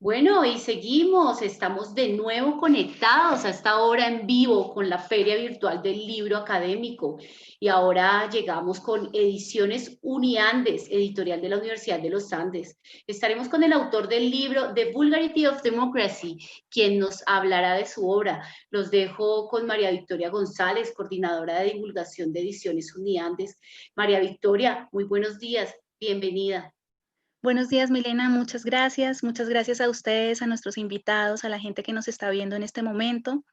Bueno, y seguimos, estamos de nuevo conectados a esta hora en vivo con la Feria Virtual del Libro Académico y ahora llegamos con Ediciones Uniandes, editorial de la Universidad de los Andes. Estaremos con el autor del libro The Vulgarity of Democracy, quien nos hablará de su obra. Los dejo con María Victoria González, coordinadora de divulgación de Ediciones Uniandes. María Victoria, muy buenos días, bienvenida. Buenos días, Milena. Muchas gracias. Muchas gracias a ustedes, a nuestros invitados, a la gente que nos está viendo en este momento.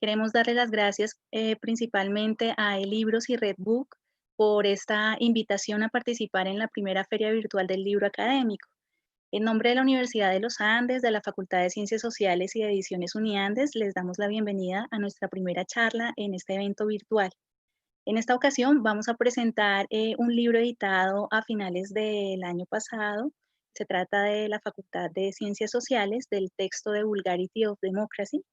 Queremos darle las gracias principalmente a eLibros y Redbook por esta invitación a participar en la primera Feria Virtual del Libro Académico. En nombre de la Universidad de los Andes, de la Facultad de Ciencias Sociales y de Ediciones Uniandes, les damos la bienvenida a nuestra primera charla en este evento virtual. En esta ocasión vamos a presentar un libro editado a finales del año pasado. Se trata de la Facultad de Ciencias Sociales, del texto de Vulgarity of Democracy,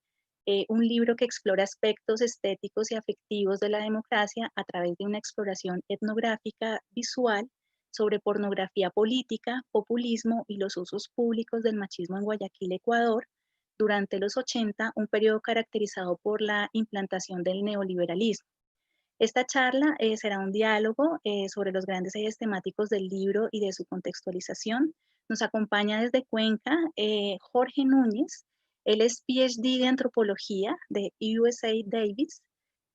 un libro que explora aspectos estéticos y afectivos de la democracia a través de una exploración etnográfica visual sobre pornografía política, populismo y los usos públicos del machismo en Guayaquil, Ecuador, durante los 80, un periodo caracterizado por la implantación del neoliberalismo. Esta charla será un diálogo sobre los grandes ejes temáticos del libro y de su contextualización. Nos acompaña desde Cuenca Jorge Núñez. Él es PhD de antropología de USA Davis.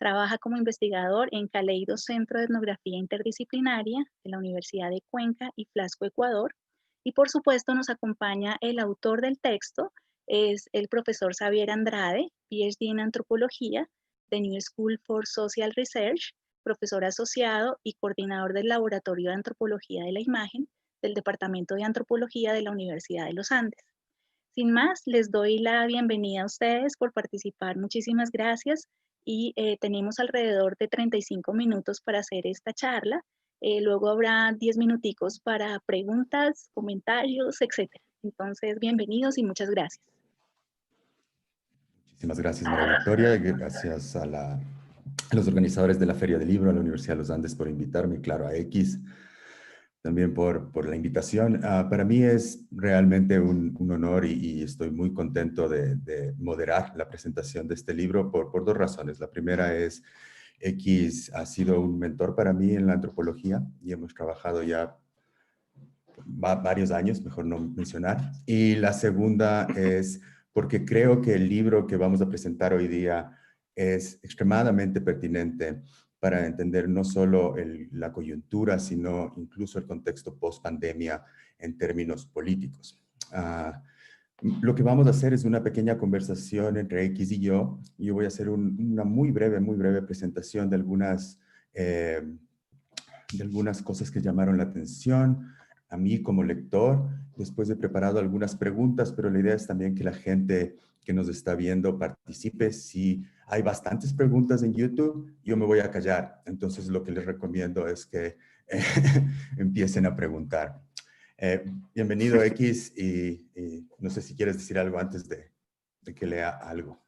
Trabaja como investigador en Caleido Centro de Etnografía Interdisciplinaria de la Universidad de Cuenca y Flasco, Ecuador. Y por supuesto nos acompaña el autor del texto, es el profesor Xavier Andrade, PhD en antropología de New School for Social Research, profesor asociado y coordinador del Laboratorio de Antropología de la Imagen del Departamento de Antropología de la Universidad de los Andes. Sin más, les doy la bienvenida a ustedes por participar. Muchísimas gracias y tenemos alrededor de 35 minutos para hacer esta charla. Luego habrá 10 minuticos para preguntas, comentarios, etcétera. Entonces, bienvenidos y muchas gracias. Muchísimas gracias, María Victoria. Gracias a los organizadores de la Feria del Libro, a la Universidad de los Andes por invitarme, claro, a X también por la invitación. Para mí es realmente un honor y estoy muy contento de moderar la presentación de este libro por dos razones. La primera es, X ha sido un mentor para mí en la antropología y hemos trabajado ya varios años, mejor no mencionar. Y la segunda es porque creo que el libro que vamos a presentar hoy día es extremadamente pertinente para entender no solo la coyuntura, sino incluso el contexto post-pandemia en términos políticos. Lo que vamos a hacer es una pequeña conversación entre X y yo. Yo voy a hacer una muy breve presentación de algunas cosas que llamaron la atención a mí como lector. Después he preparado algunas preguntas, pero la idea es también que la gente que nos está viendo participe. Si hay bastantes preguntas en YouTube, yo me voy a callar. Entonces lo que les recomiendo es que empiecen a preguntar. Bienvenido X y no sé si quieres decir algo antes de que lea algo.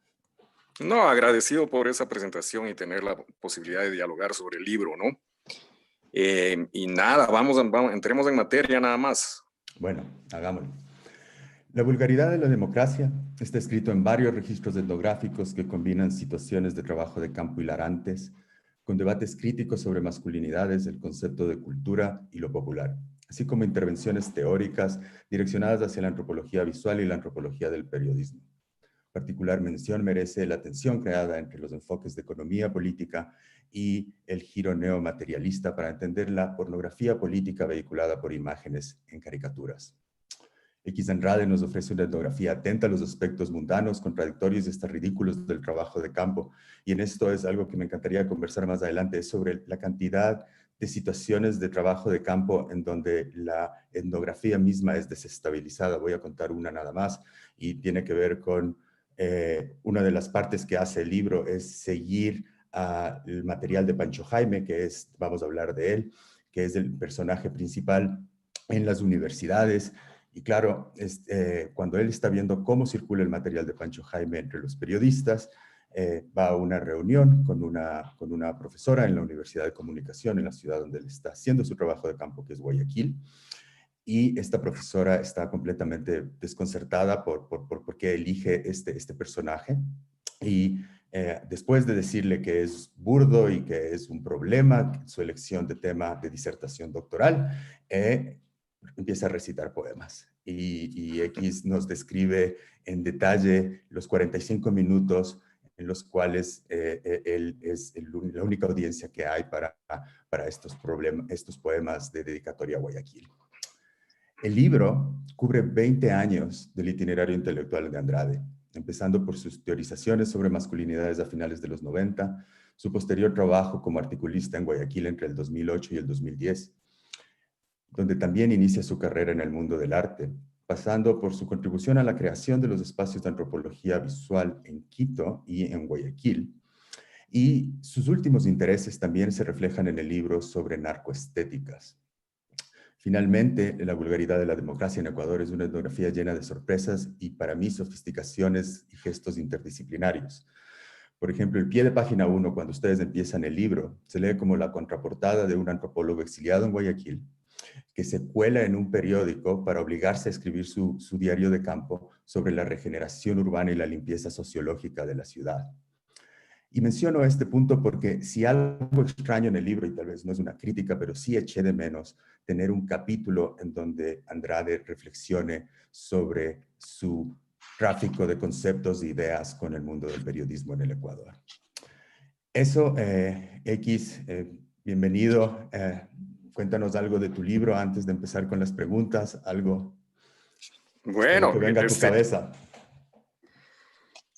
No, agradecido por esa presentación y tener la posibilidad de dialogar sobre el libro, ¿no? Y nada, entremos en materia nada más. Bueno, hagámoslo. La vulgaridad de la democracia está escrito en varios registros etnográficos que combinan situaciones de trabajo de campo hilarantes, con debates críticos sobre masculinidades, el concepto de cultura y lo popular, así como intervenciones teóricas direccionadas hacia la antropología visual y la antropología del periodismo. Particular mención merece la tensión creada entre los enfoques de economía política y el giro neomaterialista para entender la pornografía política vehiculada por imágenes en caricaturas. X. Andrade nos ofrece una etnografía atenta a los aspectos mundanos, contradictorios y hasta ridículos del trabajo de campo. Y en esto es algo que me encantaría conversar más adelante, es sobre la cantidad de situaciones de trabajo de campo en donde la etnografía misma es desestabilizada. Voy a contar una nada más y tiene que ver con una de las partes que hace el libro es seguir el material de Pancho Jaime, que es, vamos a hablar de él, que es el personaje principal en las universidades. Y claro, cuando él está viendo cómo circula el material de Pancho Jaime entre los periodistas, va a una reunión con una profesora en la Universidad de Comunicación, en la ciudad donde él está haciendo su trabajo de campo, que es Guayaquil. y esta profesora está completamente desconcertada por qué elige este personaje. Y después de decirle que es burdo y que es un problema su elección de tema de disertación doctoral, empieza a recitar poemas. Y X nos describe en detalle los 45 minutos en los cuales él es la única audiencia que hay para estos poemas de dedicatoria a Guayaquil. El libro cubre 20 años del itinerario intelectual de Andrade, empezando por sus teorizaciones sobre masculinidades a finales de los 90, su posterior trabajo como articulista en Guayaquil entre el 2008 y el 2010, donde también inicia su carrera en el mundo del arte, pasando por su contribución a la creación de los espacios de antropología visual en Quito y en Guayaquil. Y sus últimos intereses también se reflejan en el libro sobre narcoestéticas. Finalmente, La vulgaridad de la democracia en Ecuador es una etnografía llena de sorpresas y, para mí, sofisticaciones y gestos interdisciplinarios. Por ejemplo, el pie de página 1, cuando ustedes empiezan el libro, se lee como la contraportada de un antropólogo exiliado en Guayaquil, que se cuela en un periódico para obligarse a escribir su diario de campo sobre la regeneración urbana y la limpieza sociológica de la ciudad. Y menciono este punto porque si algo extraño en el libro, y tal vez no es una crítica, pero sí eché de menos tener un capítulo en donde Andrade reflexione sobre su tráfico de conceptos e ideas con el mundo del periodismo en el Ecuador. Eso, X, bienvenido. Cuéntanos algo de tu libro antes de empezar con las preguntas, algo que venga a tu cabeza.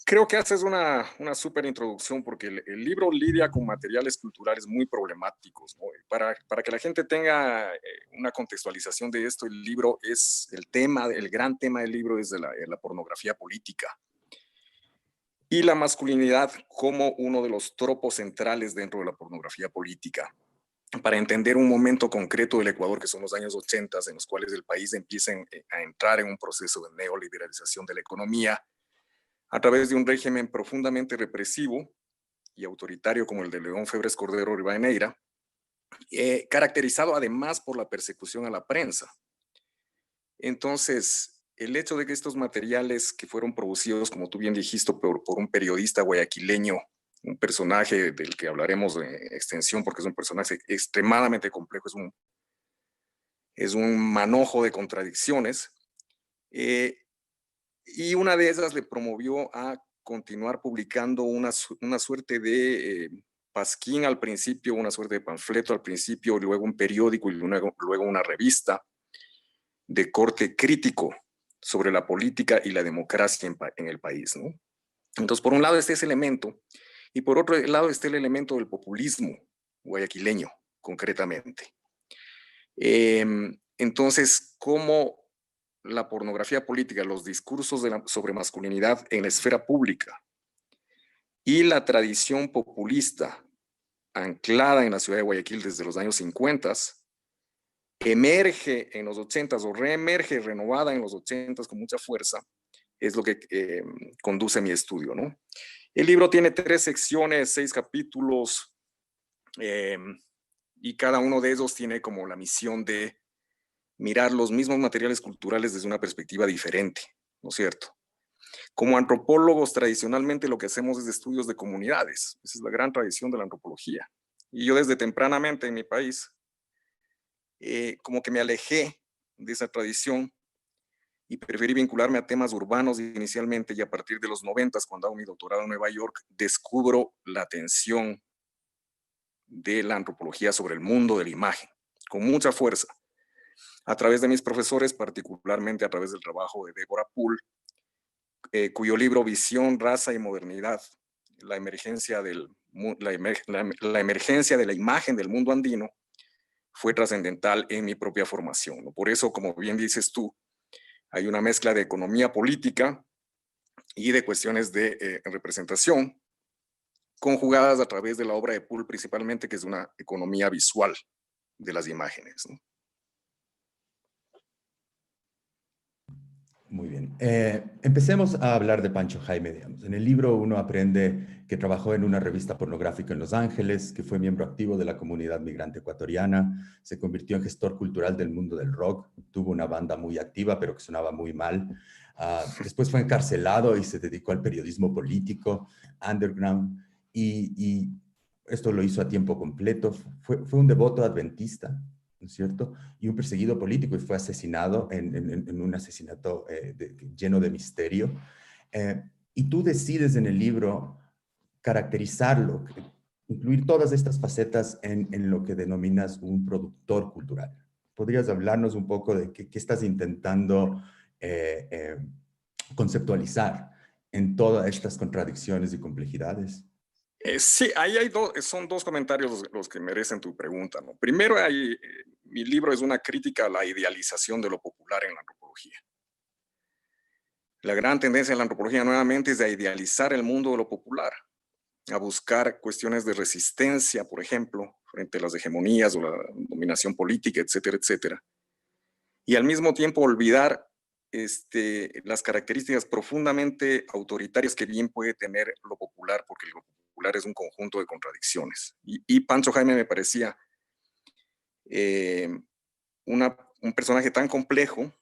Creo que haces una súper introducción porque el libro lidia con materiales culturales muy problemáticos, ¿no? Para que la gente tenga una contextualización de esto, el libro es el gran tema del libro es la pornografía política y la masculinidad como uno de los tropos centrales dentro de la pornografía política. Para entender un momento concreto del Ecuador, que son los años 80, en los cuales el país empieza a entrar en un proceso de neoliberalización de la economía, a través de un régimen profundamente represivo y autoritario como el de León Febres Cordero Rivadeneira, caracterizado además por la persecución a la prensa. Entonces, el hecho de que estos materiales que fueron producidos, como tú bien dijiste, por un periodista guayaquileño, un personaje del que hablaremos de extensión porque es un personaje extremadamente complejo, es un manojo de contradicciones, y una de esas le promovió a continuar publicando una suerte de pasquín al principio, una suerte de panfleto al principio, y luego un periódico y luego una revista de corte crítico sobre la política y la democracia en el país, ¿no? Entonces, por un lado está ese elemento, y por otro lado está el elemento del populismo guayaquileño, concretamente. Entonces, ¿cómo la pornografía política, los discursos sobre masculinidad en la esfera pública y la tradición populista anclada en la ciudad de Guayaquil desde los años 50, emerge en los 80s o reemerge renovada en los 80s con mucha fuerza, es lo que conduce mi estudio, ¿no? El libro tiene 3 secciones, 6 capítulos, y cada uno de ellos tiene como la misión de mirar los mismos materiales culturales desde una perspectiva diferente, ¿no es cierto? Como antropólogos, tradicionalmente lo que hacemos es estudios de comunidades. Esa es la gran tradición de la antropología. Y yo desde tempranamente en mi país, como que me alejé de esa tradición y preferí vincularme a temas urbanos inicialmente, y a partir de los 90s, cuando hago mi doctorado en Nueva York, descubro la atención de la antropología sobre el mundo de la imagen, con mucha fuerza, a través de mis profesores, particularmente a través del trabajo de Deborah Poole, cuyo libro Visión, Raza y Modernidad, la emergencia de la imagen del mundo andino, fue trascendental en mi propia formación, ¿no? Por eso, como bien dices tú, hay una mezcla de economía política y de cuestiones de representación, conjugadas a través de la obra de Poole principalmente, que es una economía visual de las imágenes, ¿no? Muy bien. Empecemos a hablar de Pancho Jaime, digamos. En el libro uno aprende que trabajó en una revista pornográfica en Los Ángeles, que fue miembro activo de la comunidad migrante ecuatoriana, se convirtió en gestor cultural del mundo del rock, tuvo una banda muy activa, pero que sonaba muy mal. Después fue encarcelado y se dedicó al periodismo político, underground, y esto lo hizo a tiempo completo. Fue un devoto adventista, ¿no es cierto? Y un perseguido político, y fue asesinado en un asesinato lleno de misterio. Y tú decides en el libro caracterizarlo, incluir todas estas facetas en lo que denominas un productor cultural. ¿Podrías hablarnos un poco de qué estás intentando conceptualizar en todas estas contradicciones y complejidades? Sí, ahí hay son dos comentarios los que merecen tu pregunta, ¿no? Primero, mi libro es una crítica a la idealización de lo popular en la antropología. La gran tendencia en la antropología nuevamente es de idealizar el mundo de lo popular, a buscar cuestiones de resistencia, por ejemplo, frente a las hegemonías o la dominación política, etcétera, etcétera. Y al mismo tiempo olvidar las características profundamente autoritarias que bien puede tener lo popular, porque lo popular es un conjunto de contradicciones. Y Pancho Jaime me parecía un personaje tan complejo,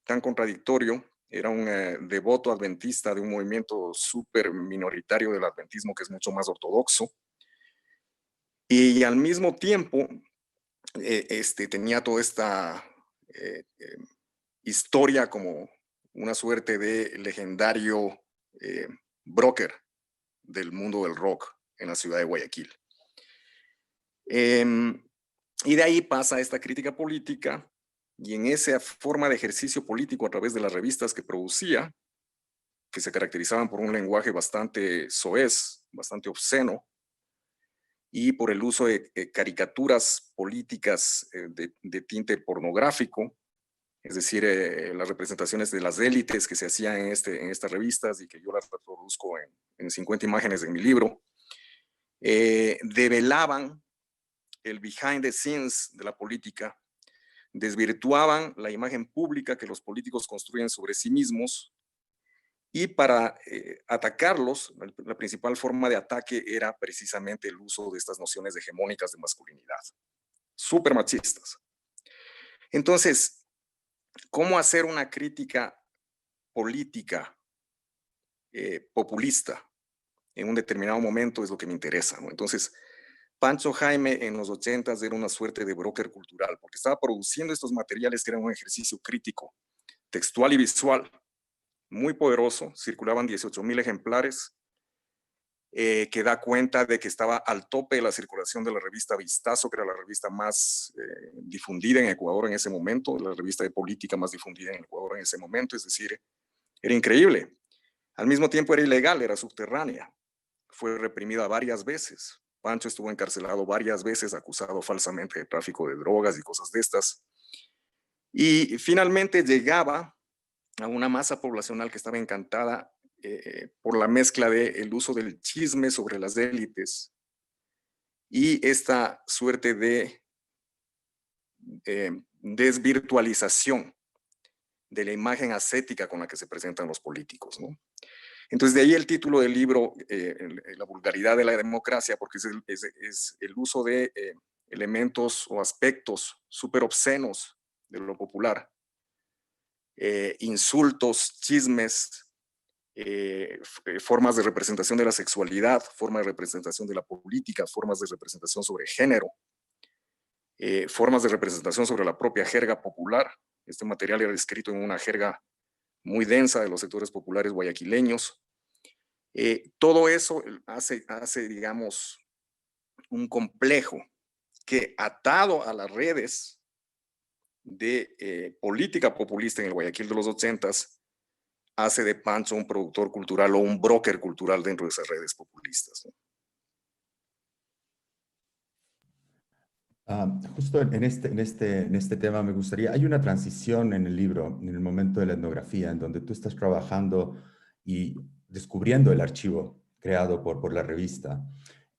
tan contradictorio. Era un devoto adventista de un movimiento súper minoritario del adventismo que es mucho más ortodoxo. Y al mismo tiempo tenía toda esta historia como una suerte de legendario broker del mundo del rock en la ciudad de Guayaquil. Y de ahí pasa esta crítica política, y en esa forma de ejercicio político a través de las revistas que producía, que se caracterizaban por un lenguaje bastante soez, bastante obsceno, y por el uso de caricaturas políticas de tinte pornográfico, es decir, las representaciones de las élites que se hacían en estas revistas y que yo las reproduzco en 50 imágenes en mi libro, develaban el behind the scenes de la política, desvirtuaban la imagen pública que los políticos construyen sobre sí mismos, y para atacarlos, la principal forma de ataque era precisamente el uso de estas nociones hegemónicas de masculinidad, súper machistas. Entonces, ¿cómo hacer una crítica política populista en un determinado momento? Es lo que me interesa, ¿no? Entonces, Pancho Jaime en los 80s era una suerte de broker cultural, porque estaba produciendo estos materiales que eran un ejercicio crítico, textual y visual, muy poderoso. Circulaban 18,000 ejemplares, que da cuenta de que estaba al tope de la circulación de la revista Vistazo, que era la revista más difundida en Ecuador en ese momento, la revista de política más difundida en Ecuador en ese momento. Es decir, era increíble. Al mismo tiempo era ilegal, era subterránea. Fue reprimida varias veces. Pancho estuvo encarcelado varias veces, acusado falsamente de tráfico de drogas y cosas de estas. Y finalmente llegaba a una masa poblacional que estaba encantada por la mezcla del uso del chisme sobre las élites y esta suerte de desvirtualización de la imagen ascética con la que se presentan los políticos, ¿no? Entonces, de ahí el título del libro, La vulgaridad de la democracia, porque es el uso de elementos o aspectos súper obscenos de lo popular, insultos, chismes, formas de representación de la sexualidad, formas de representación de la política, formas de representación sobre género, formas de representación sobre la propia jerga popular. Este material era escrito en una jerga muy densa de los sectores populares guayaquileños. Todo eso hace, digamos, un complejo que, atado a las redes de política populista en el Guayaquil de los 80s, hace de Pancho un productor cultural o un broker cultural dentro de esas redes populistas, ¿no? Justo en este tema me gustaría, hay una transición en el libro, en el momento de la etnografía, en donde tú estás trabajando y descubriendo el archivo creado por la revista.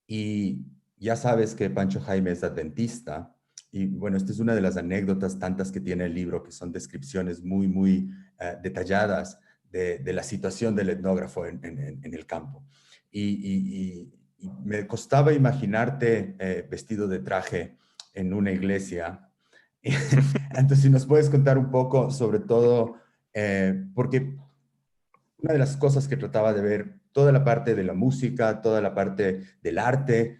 Y ya sabes que Pancho Jaime es adventista. Y bueno, esta es una de las anécdotas tantas que tiene el libro, que son descripciones muy detalladas de la situación del etnógrafo en el campo. Y me costaba imaginarte vestido de traje en una iglesia. Entonces, si nos puedes contar un poco, sobre todo, porque una de las cosas que trataba de ver, toda la parte de la música, toda la parte del arte,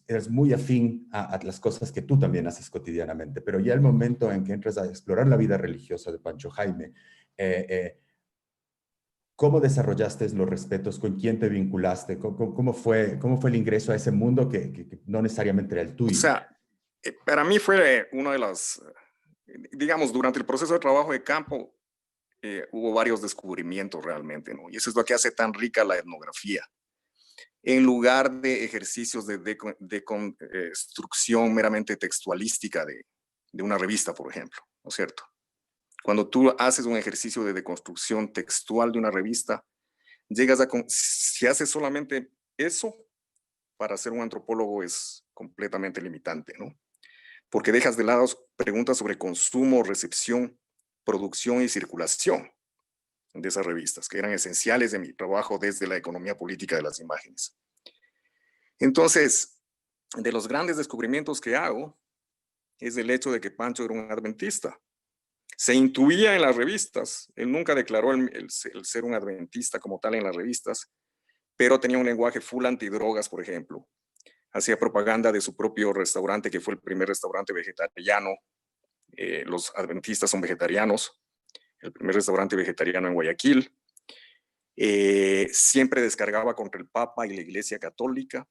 eres muy afín a las cosas que tú también haces cotidianamente, pero ya el momento en que entras a explorar la vida religiosa de Pancho Jaime, ¿cómo desarrollaste los respetos? ¿Con quién te vinculaste? ¿Cómo fue el ingreso a ese mundo que no necesariamente era el tuyo? O sea, para mí fue una de las, digamos, durante el proceso de trabajo de campo, hubo varios descubrimientos realmente, ¿no? Y eso es lo que hace tan rica la etnografía. En lugar de ejercicios de construcción meramente textualística de una revista, por ejemplo, ¿no es cierto? Cuando tú haces un ejercicio de deconstrucción textual de una revista, si haces solamente eso, para ser un antropólogo es completamente limitante, ¿no? Porque dejas de lado preguntas sobre consumo, recepción, producción y circulación de esas revistas, que eran esenciales de mi trabajo desde la economía política de las imágenes. Entonces, de los grandes descubrimientos que hago es el hecho de que Pancho era un adventista. Se intuía en las revistas, él nunca declaró el ser un adventista como tal en las revistas, pero tenía un lenguaje full antidrogas, por ejemplo. Hacía propaganda de su propio restaurante, que fue el primer restaurante vegetariano. Los adventistas son vegetarianos. El primer restaurante vegetariano en Guayaquil. Siempre descargaba contra el Papa y la Iglesia Católica.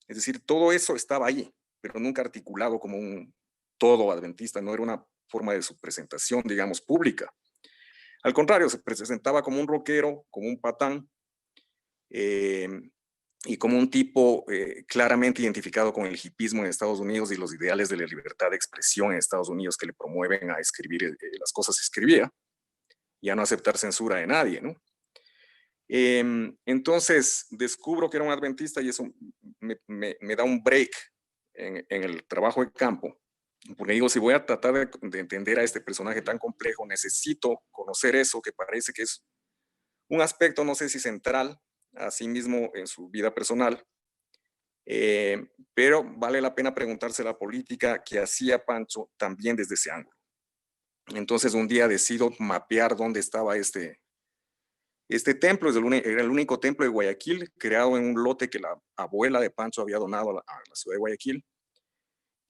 Es decir, todo eso estaba ahí, pero nunca articulado como un todo adventista. No era una forma de su presentación, digamos, pública. Al contrario, se presentaba como un rockero, como un patán, y como un tipo claramente identificado con el hipismo en Estados Unidos y los ideales de la libertad de expresión en Estados Unidos que le promueven a escribir las cosas que escribía y a no aceptar censura de nadie, ¿no? Entonces descubro que era un adventista y eso me da un break en el trabajo de campo, porque digo, si voy a tratar de entender a este personaje tan complejo, necesito conocer eso que parece que es un aspecto, no sé si central, a sí mismo en su vida personal, pero vale la pena preguntarse la política que hacía Pancho también desde ese ángulo. Entonces un día decido mapear dónde estaba este templo. Era el único templo de Guayaquil, creado en un lote que la abuela de Pancho había donado a la ciudad de Guayaquil.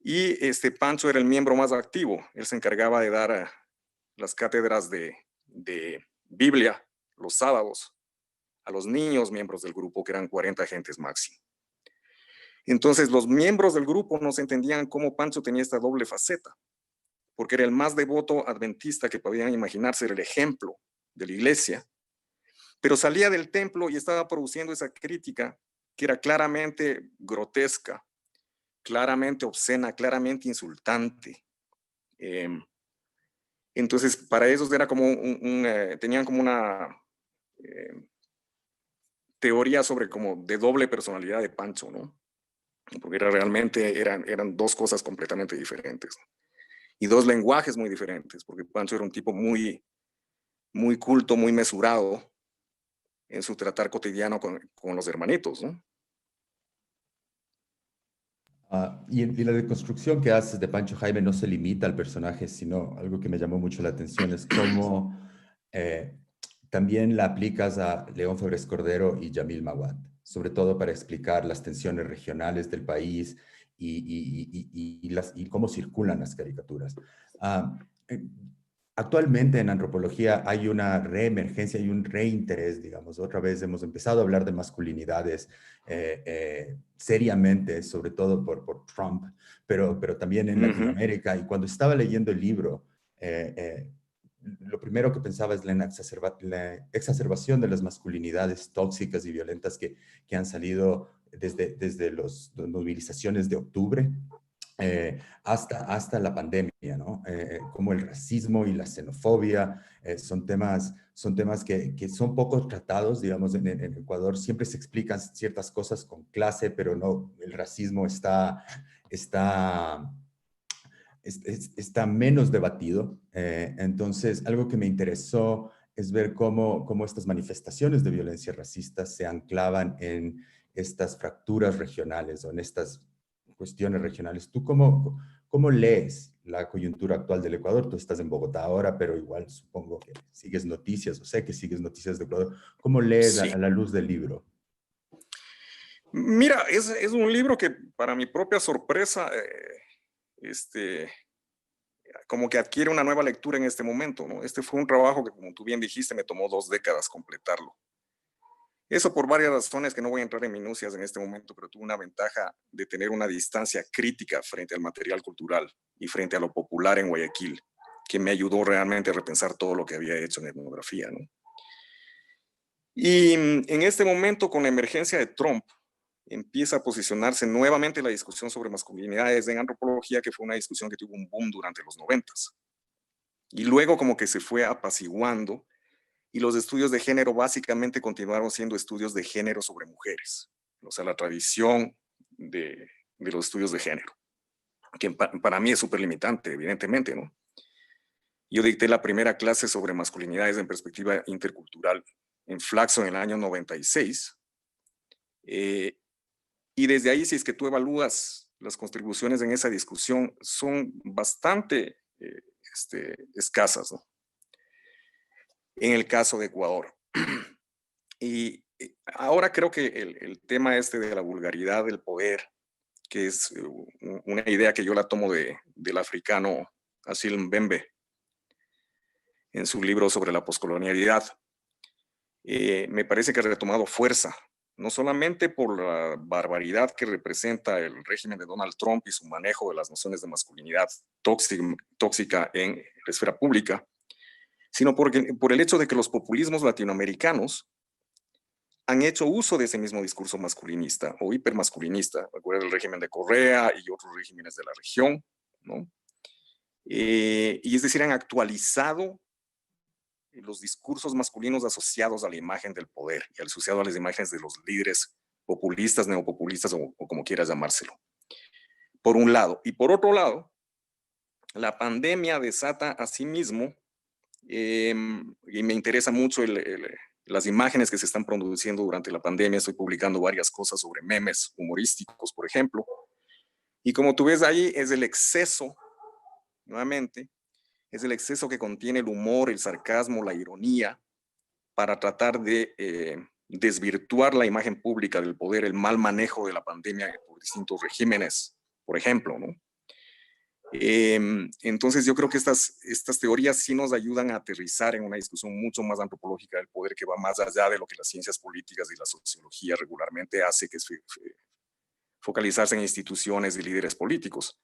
Y Pancho era el miembro más activo. Él se encargaba de dar las cátedras de Biblia los sábados a los niños miembros del grupo, que eran 40 agentes máximo. Entonces los miembros del grupo no se entendían cómo Pancho tenía esta doble faceta, porque era el más devoto adventista que podían imaginarse, era el ejemplo de la iglesia, pero salía del templo y estaba produciendo esa crítica que era claramente grotesca, claramente obscena, claramente insultante. Entonces para ellos era como tenían como una teoría sobre como de doble personalidad de Pancho, ¿no? Porque realmente eran dos cosas completamente diferentes y dos lenguajes muy diferentes, porque Pancho era un tipo muy, muy culto, muy mesurado en su tratar cotidiano con los hermanitos, ¿no? Y la deconstrucción que haces de Pancho Jaime no se limita al personaje, sino algo que me llamó mucho la atención es cómo también la aplicas a León Febres Cordero y Yamil Mahuad, sobre todo para explicar las tensiones regionales del país y cómo circulan las caricaturas. Actualmente en antropología hay una reemergencia y un reinterés, digamos. Otra vez hemos empezado a hablar de masculinidades seriamente, sobre todo por Trump, pero también en Latinoamérica. Y cuando estaba leyendo el libro, lo primero que pensaba es la exacerbación de las masculinidades tóxicas y violentas que han salido desde las movilizaciones de octubre. Hasta la pandemia, ¿no? Como el racismo y la xenofobia son temas que son poco tratados, digamos, en Ecuador. Siempre se explican ciertas cosas con clase, pero no, el racismo está menos debatido. Entonces, algo que me interesó es ver cómo estas manifestaciones de violencia racista se anclaban en estas fracturas regionales o en estas cuestiones regionales. ¿Tú cómo lees la coyuntura actual del Ecuador? Tú estás en Bogotá ahora, pero igual supongo que sigues noticias, o sé que sigues noticias de Ecuador. ¿Cómo lees Sí. a la luz del libro? Mira, es un libro que para mi propia sorpresa, como que adquiere una nueva lectura en este momento, ¿no? Este fue un trabajo que, como tú bien dijiste, me tomó 2 décadas completarlo. Eso por varias razones que no voy a entrar en minucias en este momento, pero tuvo una ventaja de tener una distancia crítica frente al material cultural y frente a lo popular en Guayaquil, que me ayudó realmente a repensar todo lo que había hecho en etnografía, ¿no? Y en este momento, con la emergencia de Trump, empieza a posicionarse nuevamente la discusión sobre masculinidades en antropología, que fue una discusión que tuvo un boom durante los 90s. Y luego como que se fue apaciguando y los estudios de género básicamente continuaron siendo estudios de género sobre mujeres. O sea, la tradición de los estudios de género, que para mí es súper limitante, evidentemente, ¿no? Yo dicté la primera clase sobre masculinidades en perspectiva intercultural en Flaxo en el año 96. Y desde ahí, si es que tú evalúas las contribuciones en esa discusión, son bastante escasas, ¿no? En el caso de Ecuador. Y ahora creo que el tema de la vulgaridad del poder, que es una idea que yo la tomo del africano Achille Mbembe, en su libro sobre la poscolonialidad, me parece que ha retomado fuerza, no solamente por la barbaridad que representa el régimen de Donald Trump y su manejo de las nociones de masculinidad tóxica en la esfera pública, sino por el hecho de que los populismos latinoamericanos han hecho uso de ese mismo discurso masculinista o hipermasculinista. Recuerda el régimen de Correa y otros regímenes de la región, ¿no? Y es decir, han actualizado los discursos masculinos asociados a la imagen del poder y asociados a las imágenes de los líderes populistas, neopopulistas o como quieras llamárselo. Por un lado. Y por otro lado, la pandemia desata asimismo, y me interesa mucho las imágenes que se están produciendo durante la pandemia. Estoy publicando varias cosas sobre memes humorísticos, por ejemplo. Y como tú ves ahí, es el exceso, nuevamente, es el exceso que contiene el humor, el sarcasmo, la ironía, para tratar de desvirtuar la imagen pública del poder, el mal manejo de la pandemia por distintos regímenes, por ejemplo, ¿no? Entonces yo creo que estas teorías sí nos ayudan a aterrizar en una discusión mucho más antropológica del poder, que va más allá de lo que las ciencias políticas y la sociología regularmente hace, que es focalizarse en instituciones y líderes políticos.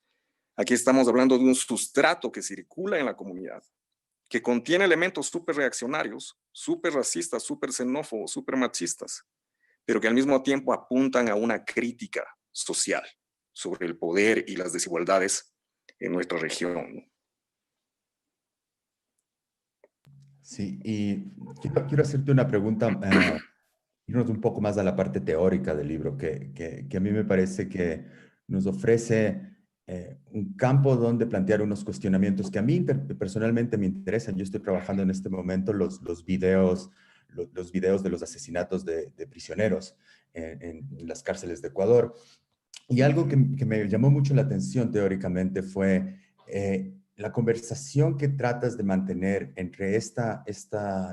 Aquí estamos hablando de un sustrato que circula en la comunidad, que contiene elementos súper reaccionarios, súper racistas, súper xenófobos, súper machistas, pero que al mismo tiempo apuntan a una crítica social sobre el poder y las desigualdades en nuestra región. Sí, y quiero hacerte una pregunta, irnos un poco más a la parte teórica del libro, que a mí me parece que nos ofrece un campo donde plantear unos cuestionamientos que a mí personalmente me interesan. Yo estoy trabajando en este momento los videos de los asesinatos de prisioneros en las cárceles de Ecuador. Y algo que me llamó mucho la atención teóricamente fue la conversación que tratas de mantener entre esta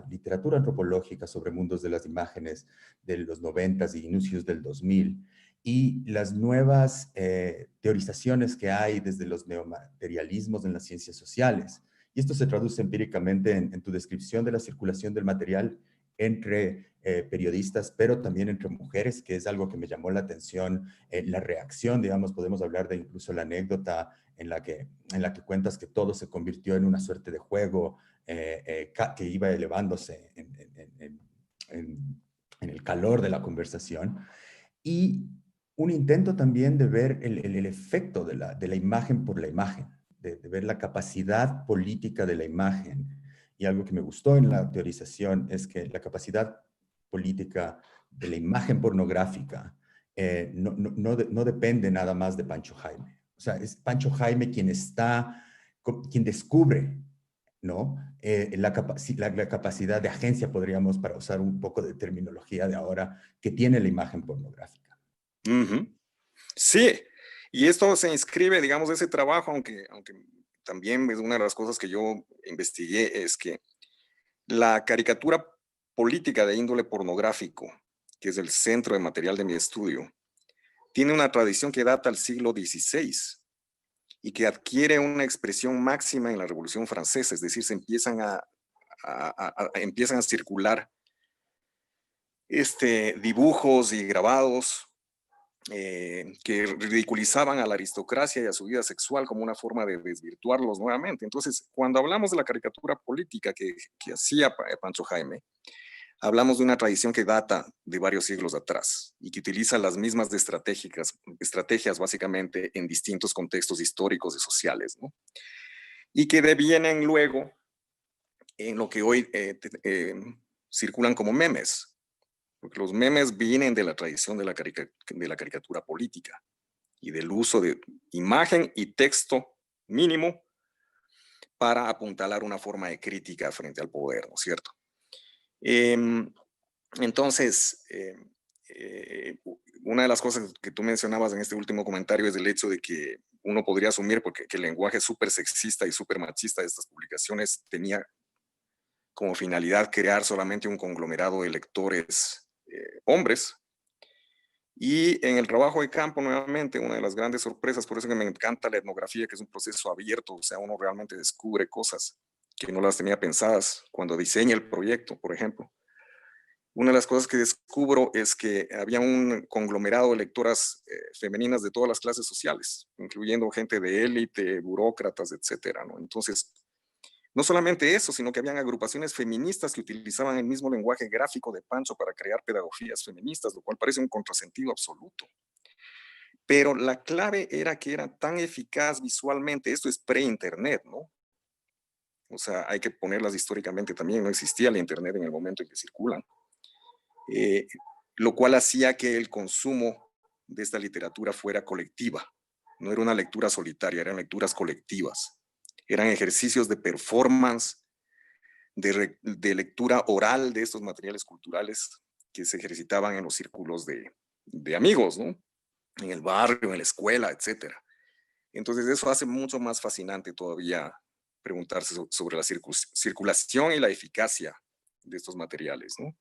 literatura antropológica sobre mundos de las imágenes de los 90s y inicios del 2000 y las nuevas teorizaciones que hay desde los neomaterialismos en las ciencias sociales. Y esto se traduce empíricamente en tu descripción de la circulación del material entre periodistas, pero también entre mujeres, que es algo que me llamó la atención, la reacción, digamos, podemos hablar de incluso la anécdota en la que cuentas que todo se convirtió en una suerte de juego que iba elevándose en el calor de la conversación. Y un intento también de ver el efecto de la imagen por la imagen, de ver la capacidad política de la imagen. Y algo que me gustó en la teorización es que la capacidad política de la imagen pornográfica no depende nada más de Pancho Jaime. O sea, es Pancho Jaime quien descubre ¿no? La capacidad de agencia, podríamos, para usar un poco de terminología de ahora, que tiene la imagen pornográfica. Sí, y esto se inscribe, digamos, ese trabajo, aunque también es una de las cosas que yo investigué, es que la caricatura política de índole pornográfico, que es el centro de material de mi estudio, tiene una tradición que data al siglo XVI y que adquiere una expresión máxima en la Revolución Francesa, es decir, se empiezan empiezan a circular dibujos y grabados que ridiculizaban a la aristocracia y a su vida sexual como una forma de desvirtuarlos nuevamente. Entonces, cuando hablamos de la caricatura política que hacía Pancho Jaime, hablamos de una tradición que data de varios siglos atrás y que utiliza las mismas estrategias básicamente en distintos contextos históricos y sociales, ¿no? Y que devienen luego en lo que hoy circulan como memes. Porque los memes vienen de la tradición de la caricatura política y del uso de imagen y texto mínimo para apuntalar una forma de crítica frente al poder, ¿no es cierto? Entonces, una de las cosas que tú mencionabas en este último comentario es el hecho de que uno podría asumir que el lenguaje súper sexista y súper machista de estas publicaciones tenía como finalidad crear solamente un conglomerado de lectores hombres. Y en el trabajo de campo, nuevamente, una de las grandes sorpresas, por eso que me encanta la etnografía, que es un proceso abierto, o sea, uno realmente descubre cosas que no las tenía pensadas cuando diseña el proyecto, por ejemplo. Una de las cosas que descubro es que había un conglomerado de lectoras femeninas de todas las clases sociales, incluyendo gente de élite, burócratas, etcétera, ¿no? Entonces, no solamente eso, sino que habían agrupaciones feministas que utilizaban el mismo lenguaje gráfico de Pancho para crear pedagogías feministas, lo cual parece un contrasentido absoluto. Pero la clave era que era tan eficaz visualmente, esto es pre-internet, ¿no? O sea, hay que ponerlas históricamente también, no existía el internet en el momento en que circulan. Lo cual hacía que el consumo de esta literatura fuera colectiva. No era una lectura solitaria, eran lecturas colectivas. Eran ejercicios de performance, de lectura oral de estos materiales culturales que se ejercitaban en los círculos de amigos, ¿no? En el barrio, en la escuela, etc. Entonces eso hace mucho más fascinante todavía preguntarse sobre la circulación y la eficacia de estos materiales, ¿no?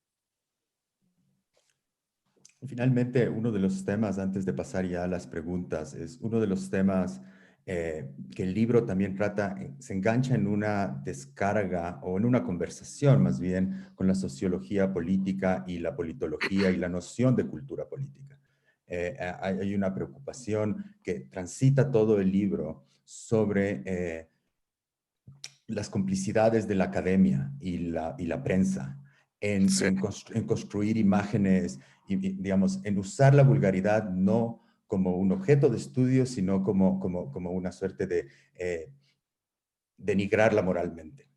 Finalmente, uno de los temas, antes de pasar ya a las preguntas, es uno de los temas que el libro también trata, se engancha en una descarga o en una conversación más bien con la sociología política y la politología y la noción de cultura política. Hay una preocupación que transita todo el libro sobre las complicidades de la academia y la prensa en construir imágenes, y, digamos, en usar la vulgaridad no como un objeto de estudio, sino como una suerte de denigrarla moralmente.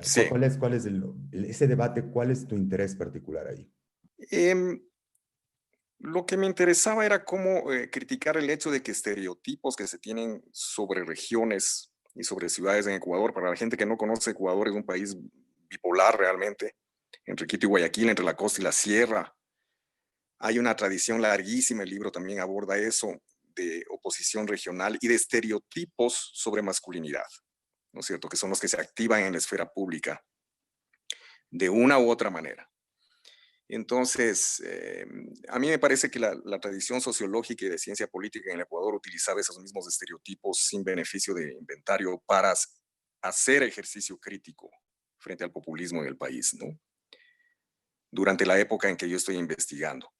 Sí. ¿Cuál es ese debate? ¿Cuál es tu interés particular ahí? Lo que me interesaba era cómo criticar el hecho de que estereotipos que se tienen sobre regiones y sobre ciudades en Ecuador, para la gente que no conoce, Ecuador es un país bipolar realmente, entre Quito y Guayaquil, entre la costa y la sierra. Hay una tradición larguísima, el libro también aborda eso, de oposición regional y de estereotipos sobre masculinidad, ¿no es cierto? Que son los que se activan en la esfera pública de una u otra manera. Entonces, a mí me parece que la tradición sociológica y de ciencia política en el Ecuador utilizaba esos mismos estereotipos sin beneficio de inventario para hacer ejercicio crítico frente al populismo en el país, ¿no? Durante la época en que yo estoy investigando.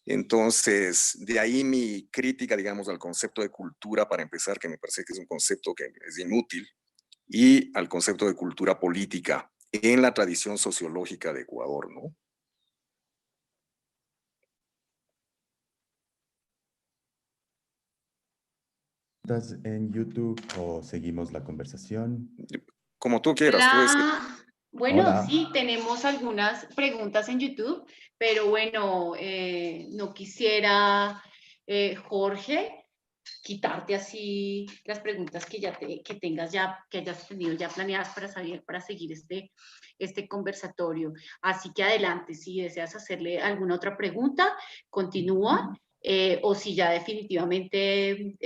Entonces, de ahí mi crítica, digamos, al concepto de cultura, para empezar, que me parece que es un concepto que es inútil, y al concepto de cultura política en la tradición sociológica de Ecuador, ¿no? ¿Estás en YouTube o seguimos la conversación? Como tú quieras. Bueno, Hola. sí, tenemos algunas preguntas en YouTube, pero bueno, no quisiera, Jorge, quitarte así las preguntas que tengas ya, que hayas tenido ya planeadas para seguir este conversatorio. Así que adelante, si deseas hacerle alguna otra pregunta, continúa. O si ya definitivamente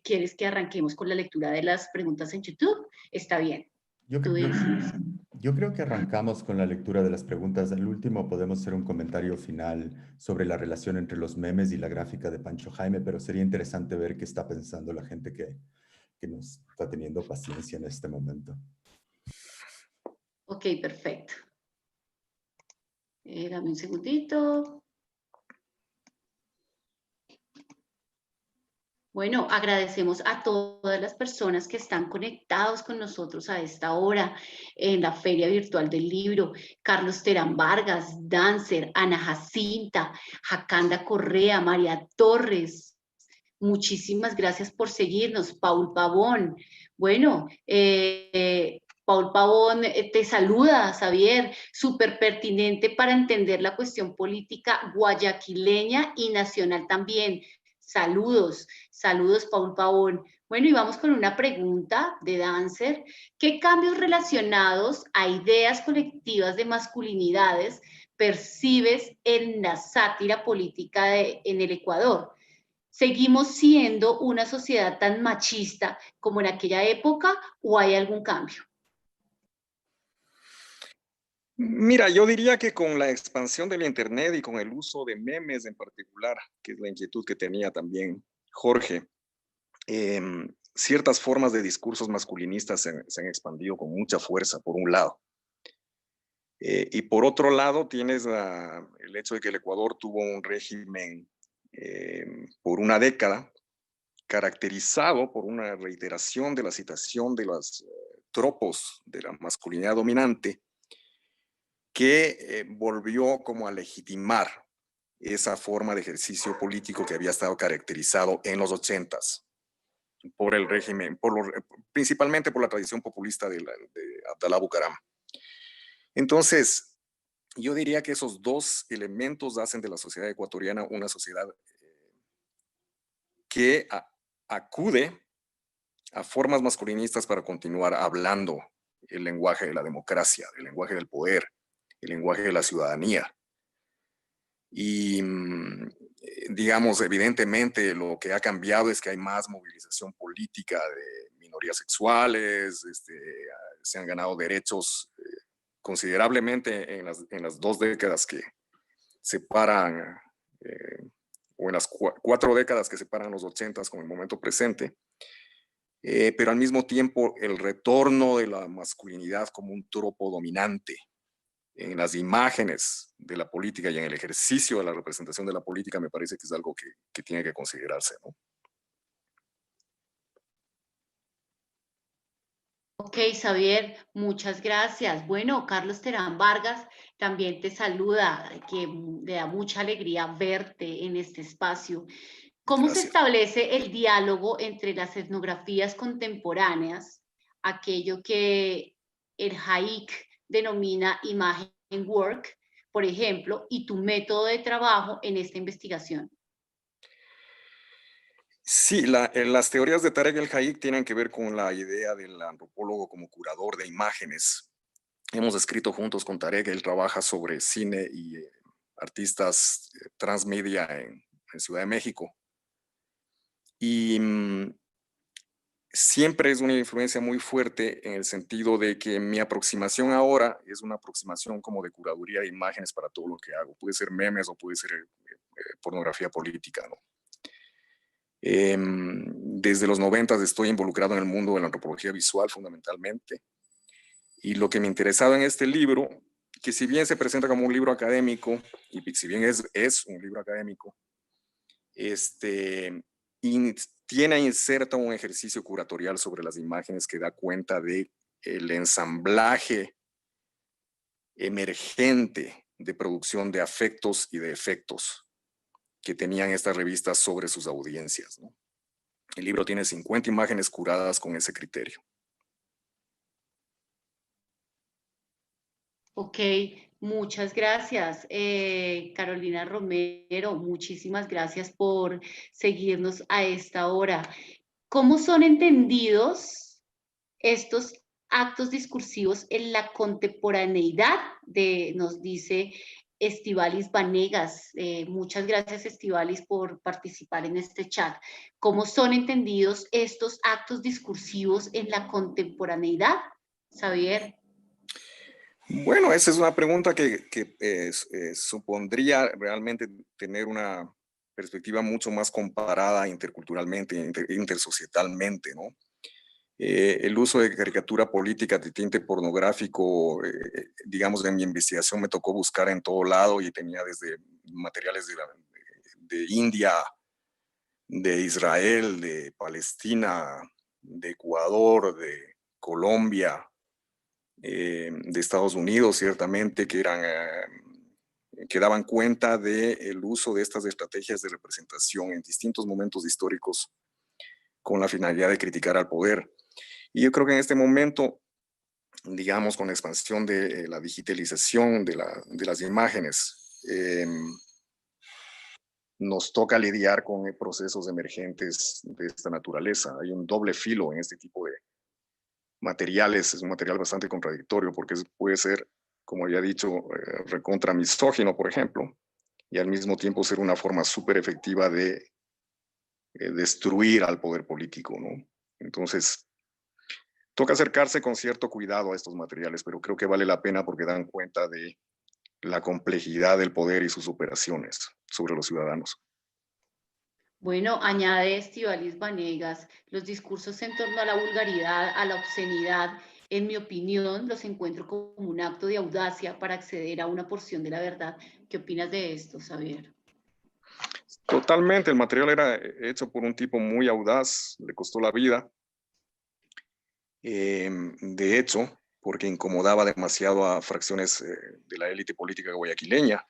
quieres que arranquemos con la lectura de las preguntas en YouTube, está bien. Yo creo que arrancamos con la lectura de las preguntas. Al último podemos hacer un comentario final sobre la relación entre los memes y la gráfica de Pancho Jaime, pero sería interesante ver qué está pensando la gente que nos está teniendo paciencia en este momento. Ok, perfecto. Dame un segundito. Bueno, agradecemos a todas las personas que están conectados con nosotros a esta hora en la Feria Virtual del Libro. Carlos Terán Vargas, Dancer, Ana Jacinta, Jacanda Correa, María Torres. Muchísimas gracias por seguirnos. Paul Pavón. Bueno, Paul Pavón te saluda, Xavier, súper pertinente para entender la cuestión política guayaquileña y nacional también. Saludos, saludos, Paul Pavón. Bueno, y vamos con una pregunta de Dancer. ¿Qué cambios relacionados a ideas colectivas de masculinidades percibes en la sátira política en el Ecuador? ¿Seguimos siendo una sociedad tan machista como en aquella época o hay algún cambio? Mira, yo diría que con la expansión del Internet y con el uso de memes en particular, que es la inquietud que tenía también Jorge, ciertas formas de discursos masculinistas se han expandido con mucha fuerza, por un lado. Y por otro lado, tienes el hecho de que el Ecuador tuvo un régimen por una década caracterizado por una reiteración de la citación de los tropos de la masculinidad dominante, que volvió como a legitimar esa forma de ejercicio político que había estado caracterizado en los 80s por el régimen, principalmente por la tradición populista de Abdalá Bucaram. Entonces, yo diría que esos dos elementos hacen de la sociedad ecuatoriana una sociedad que acude a formas masculinistas para continuar hablando el lenguaje de la democracia, el lenguaje del poder, el lenguaje de la ciudadanía. Y digamos, evidentemente lo que ha cambiado es que hay más movilización política de minorías sexuales, se han ganado derechos considerablemente en las 2 décadas que separan, o en las 4 décadas que separan los 80s con el momento presente. Pero al mismo tiempo el retorno de la masculinidad como un tropo dominante en las imágenes de la política y en el ejercicio de la representación de la política me parece que es algo que tiene que considerarse, ¿no? Ok, Xavier, muchas gracias. Bueno, Carlos Terán Vargas también te saluda, que le da mucha alegría verte en este espacio. ¿Cómo se establece el diálogo entre las etnografías contemporáneas, aquello que el Haik denomina imagen work, por ejemplo, y tu método de trabajo en esta investigación? Sí, las teorías de Tarek El Haik tienen que ver con la idea del antropólogo como curador de imágenes. Hemos escrito juntos con Tarek, él trabaja sobre cine y artistas transmedia en Ciudad de México. Y siempre es una influencia muy fuerte en el sentido de que mi aproximación ahora es una aproximación como de curaduría de imágenes para todo lo que hago. Puede ser memes o puede ser pornografía política, ¿no? Desde los 90 estoy involucrado en el mundo de la antropología visual fundamentalmente. Y lo que me interesaba en este libro, que si bien se presenta como un libro académico, y si bien es un libro académico, tiene inserta un ejercicio curatorial sobre las imágenes que da cuenta de el ensamblaje emergente de producción de afectos y de efectos que tenían estas revistas sobre sus audiencias, ¿no? El libro tiene 50 imágenes curadas con ese criterio. Ok, Muchas gracias, Carolina Romero. Muchísimas gracias por seguirnos a esta hora. ¿Cómo son entendidos estos actos discursivos en la contemporaneidad nos dice Estivalis Vanegas? Muchas gracias, Estivalis, por participar en este chat. ¿Cómo son entendidos estos actos discursivos en la contemporaneidad, Xavier? Bueno, esa es una pregunta que supondría realmente tener una perspectiva mucho más comparada interculturalmente, intersocietalmente, ¿no? El uso de caricatura política de tinte pornográfico, digamos, en mi investigación me tocó buscar en todo lado y tenía desde materiales de India, de Israel, de Palestina, de Ecuador, de Colombia, de Estados Unidos, ciertamente, que daban cuenta del uso de estas estrategias de representación en distintos momentos históricos con la finalidad de criticar al poder. Y yo creo que en este momento, digamos, con la expansión de la digitalización de las imágenes, nos toca lidiar con procesos emergentes de esta naturaleza. Hay un doble filo en este tipo de materiales. Es un material bastante contradictorio porque puede ser, como ya he dicho, recontra misógino, por ejemplo, y al mismo tiempo ser una forma súper efectiva de destruir al poder político, ¿no? Entonces, toca acercarse con cierto cuidado a estos materiales, pero creo que vale la pena porque dan cuenta de la complejidad del poder y sus operaciones sobre los ciudadanos. Bueno, añade Estivalis Vanegas, los discursos en torno a la vulgaridad, a la obscenidad, en mi opinión, los encuentro como un acto de audacia para acceder a una porción de la verdad. ¿Qué opinas de esto, Xavier? Totalmente, el material era hecho por un tipo muy audaz, le costó la vida. De hecho, porque incomodaba demasiado a fracciones de la élite política guayaquileña.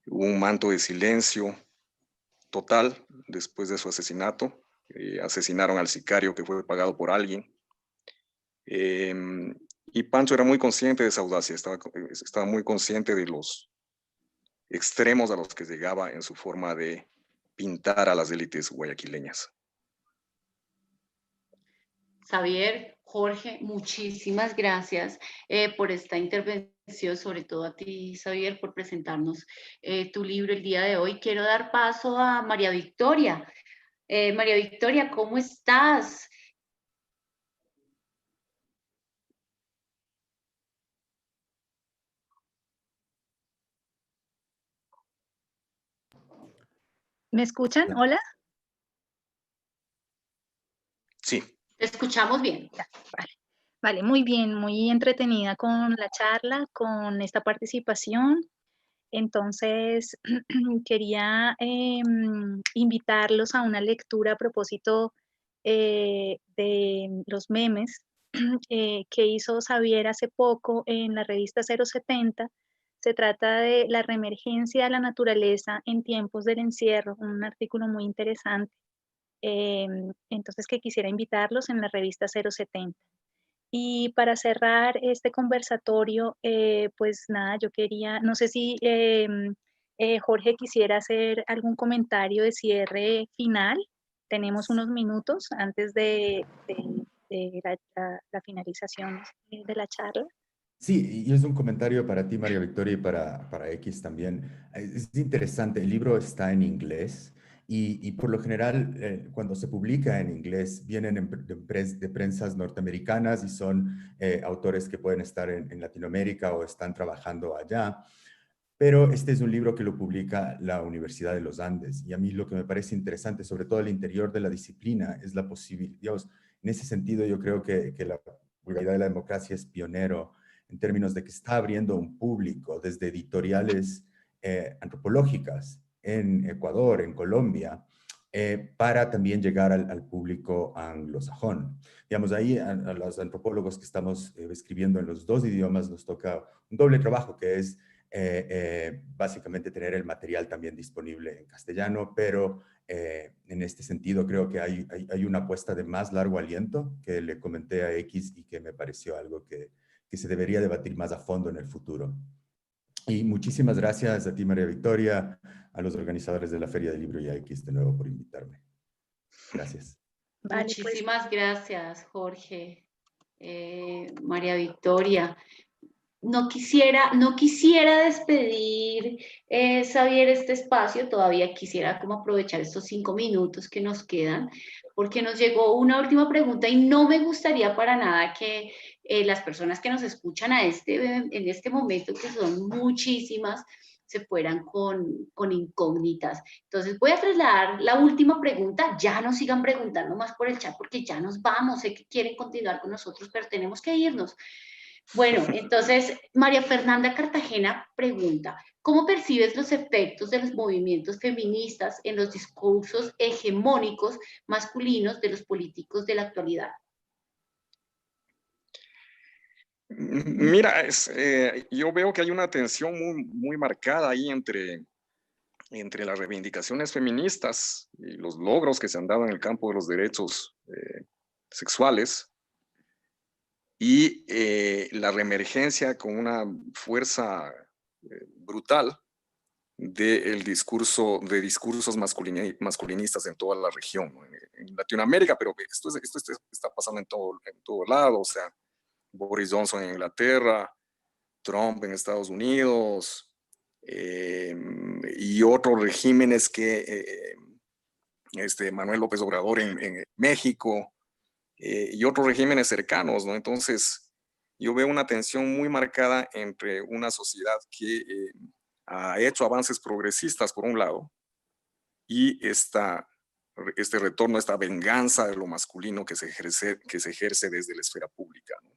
Hubo un manto de silencio total después de su asesinato. Asesinaron al sicario que fue pagado por alguien. Y Pancho era muy consciente de esa audacia, estaba muy consciente de los extremos a los que llegaba en su forma de pintar a las élites guayaquileñas. Xavier, Jorge, muchísimas gracias por esta intervención, sobre todo a ti, Xavier, por presentarnos tu libro el día de hoy. Quiero dar paso a María Victoria. María Victoria, ¿cómo estás? ¿Me escuchan? Hola. Sí. Te escuchamos bien. Vale, muy bien, muy entretenida con la charla, con esta participación. Entonces, quería invitarlos a una lectura a propósito de los memes que hizo Xavier hace poco en la revista 070. Se trata de la reemergencia de la naturaleza en tiempos del encierro, un artículo muy interesante. Entonces, que quisiera invitarlos en la revista 070. Y para cerrar este conversatorio, pues nada, yo quería, no sé si Jorge quisiera hacer algún comentario de cierre final. Tenemos unos minutos antes de la finalización de la charla. Sí, y es un comentario para ti, María Victoria, y para X también. Es interesante, el libro está en inglés y por lo general cuando se publica en inglés vienen de prensas norteamericanas y son autores que pueden estar en Latinoamérica o están trabajando allá. Pero este es un libro que lo publica la Universidad de los Andes y a mí lo que me parece interesante, sobre todo al interior de la disciplina, es la posibilidad, digamos, en ese sentido yo creo que la vulgaridad de la democracia es pionero en términos de que está abriendo un público desde editoriales antropológicas en Ecuador, en Colombia, para también llegar al público anglosajón. Digamos, ahí a los antropólogos que estamos escribiendo en los dos idiomas nos toca un doble trabajo, que es básicamente tener el material también disponible en castellano, pero en este sentido creo que hay una apuesta de más largo aliento que le comenté a X y que me pareció algo que se debería debatir más a fondo en el futuro. Y muchísimas gracias a ti, María Victoria, a los organizadores de la Feria del Libro YX de nuevo por invitarme. Gracias. Vale, pues. Muchísimas gracias, Jorge, María Victoria. No quisiera despedir, Xavier, este espacio, todavía quisiera como aprovechar estos 5 minutos que nos quedan, porque nos llegó una última pregunta y no me gustaría para nada que las personas que nos escuchan en este momento, que son muchísimas, se fueran con incógnitas. Entonces voy a trasladar la última pregunta, ya no sigan preguntando más por el chat porque ya nos vamos, sé que quieren continuar con nosotros, pero tenemos que irnos. Bueno, entonces María Fernanda Cartagena pregunta, ¿cómo percibes los efectos de los movimientos feministas en los discursos hegemónicos masculinos de los políticos de la actualidad? Mira, yo veo que hay una tensión muy marcada ahí entre las reivindicaciones feministas y los logros que se han dado en el campo de los derechos sexuales y la reemergencia con una fuerza brutal de discursos masculinistas en toda la región, ¿no? En Latinoamérica, pero esto está pasando en todo lado, o sea, Boris Johnson en Inglaterra, Trump en Estados Unidos, y otros regímenes que Manuel López Obrador en México, y otros regímenes cercanos, ¿no? Entonces, yo veo una tensión muy marcada entre una sociedad que ha hecho avances progresistas, por un lado, y este retorno, esta venganza de lo masculino que se ejerce desde la esfera pública, ¿no?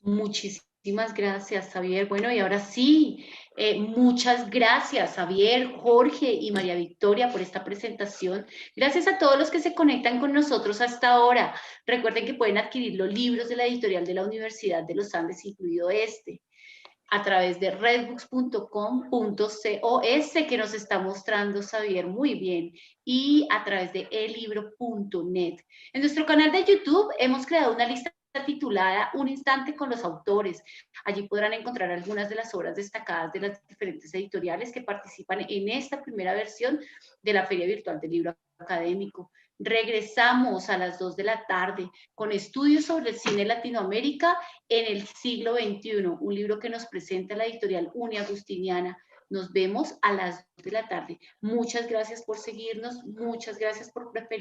Muchísimas gracias, Xavier. Bueno, y ahora sí, muchas gracias, Xavier, Jorge y María Victoria, por esta presentación. Gracias a todos los que se conectan con nosotros hasta ahora. Recuerden que pueden adquirir los libros de la editorial de la Universidad de los Andes, incluido a través de redbooks.com.cos, que nos está mostrando Xavier muy bien, y a través de elibro.net. En nuestro canal de YouTube hemos creado una lista titulada Un Instante con los Autores. Allí podrán encontrar algunas de las obras destacadas de las diferentes editoriales que participan en esta primera versión de la Feria Virtual del Libro Académico. Regresamos a las 2 de la tarde con estudios sobre el cine Latinoamérica en el siglo XXI, un libro que nos presenta la editorial Uniagustiniana. Nos vemos a las 2 de la tarde. Muchas gracias por seguirnos, muchas gracias por preferir.